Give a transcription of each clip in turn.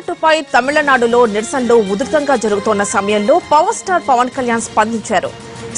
జల్లికట్టుపై తమిళనాడులో నిరసనలు ఉధృతంగా జరుగుతోన్న సమయంలో పవర్ స్టార్ పవన్ కళ్యాణ్ స్పందించారు.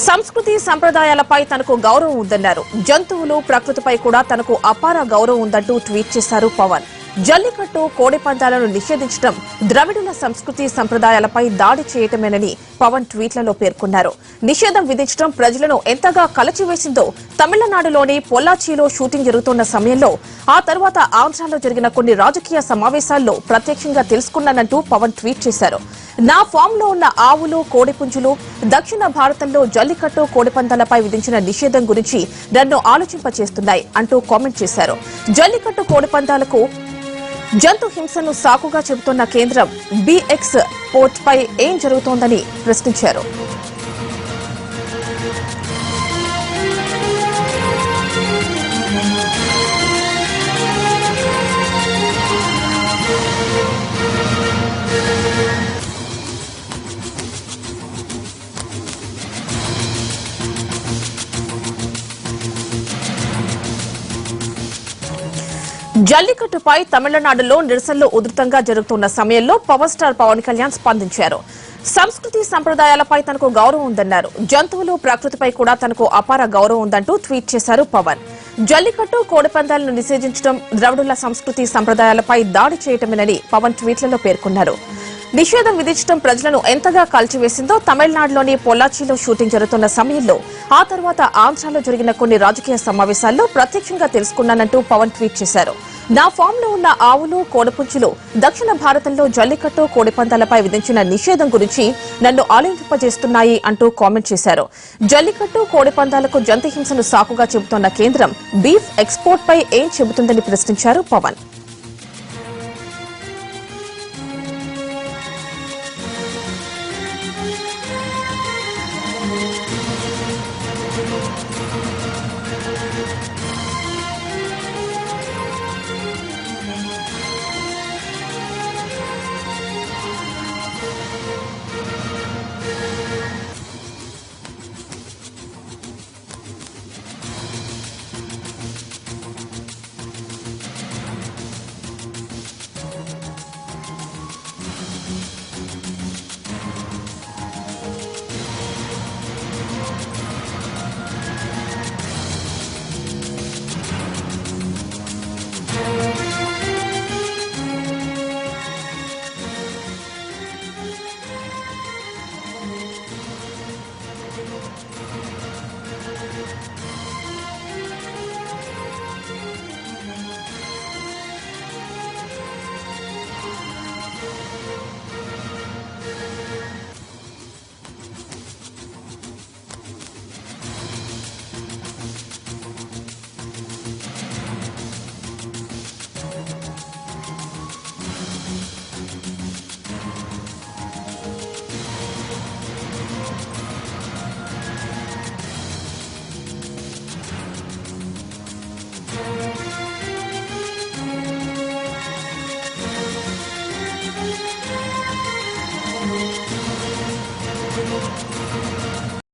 సంస్కృతి సంప్రదాయాలపై తనకు గౌరవం ఉందన్నారు. జంతువులు ప్రకృతిపై కూడా తనకు అపార గౌరవం ఉందంటూ ట్వీట్ చేశారు పవన్. జల్లికట్టు కోడి పందాలను నిషేధించడం ద్రవిడుల సంస్కృతి సంప్రదాయాలపై దాడి చేయటమేనని పవన్ ట్వీట్లలో పేర్కొన్నారు. నిషేధం విధించడం ప్రజలను ఎంతగా కలచివేసిందో తమిళనాడులోని పొల్లాచిలో షూటింగ్ జరుగుతున్న సమయంలో ఆ తర్వాత ఆంధ్రాలో జరిగిన కొన్ని రాజకీయ సమావేశాల్లో ప్రత్యక్షంగా తెలుసుకున్నానంటూ పవన్ ట్వీట్ చేశారు. నా ఫామ్ లో ఉన్న ఆవులు కోడిపుంజులు దక్షిణ భారతంలో జల్లికట్టు కోడిపందాలపై విధించిన నిషేధం గురించి నన్ను ఆలోచింపచేస్తున్నాయి అంటూ కామెంట్ చేశారు. జల్లికట్టు కోడిపందాలకు జంతు హింసను సాకుగా చెబుతున్న కేంద్రం బిఎక్స్ పోర్ట్ పై ఏం జరుగుతోందని ప్రశ్నించారు. జల్లికట్టుపై తమిళనాడులో నిరసనలు ఉధృతంగా జరుగుతున్న సమయంలో పవర్ స్టార్ పవన్ కళ్యాణ్ స్పందించారు. సంస్కృతి సంప్రదాయాలపై తనకు గౌరవం ఉందన్నారు. జంతువులు ప్రకృతిపై కూడా తనకు అపార గౌరవం ఉందంటూ ట్వీట్ చేశారు పవన్. జల్లికట్టు కోడిపందాలను నిషేధించడం ద్రవిడుల సంస్కృతి సంప్రదాయాలపై దాడి చేయటమేనని పవన్ ట్వీట్లలో పేర్కొన్నారు. నిషేధం విధించడం ప్రజలను ఎంతగా కాల్చివేసిందో తమిళనాడులోని పొల్లాచిలో షూటింగ్ జరుగుతున్న సమయంలో ఆ తర్వాత ఆంధ్రాలో జరిగిన కొన్ని రాజకీయ సమావేశాల్లో ప్రత్యక్షంగా తెలుసుకున్నానంటూ పవన్ ట్వీట్ చేశారు. నా ఫామ్ లో ఉన్న ఆవులు కోడిపుంజులు దక్షిణ భారతంలో జల్లికట్టు కోడిపందాలపై విధించిన నిషేధం గురించి నన్ను ఆలోచింపజేస్తున్నాయి అంటూ కామెంట్ చేశారు. జల్లికట్టు కోడిపందాలకు జంతు హింసను సాకుగా చెబుతోన్న కేంద్రం బీఫ్ ఎక్స్పోర్ట్ పై ఏం చెబుతుందని ప్రశ్నించారు పవన్.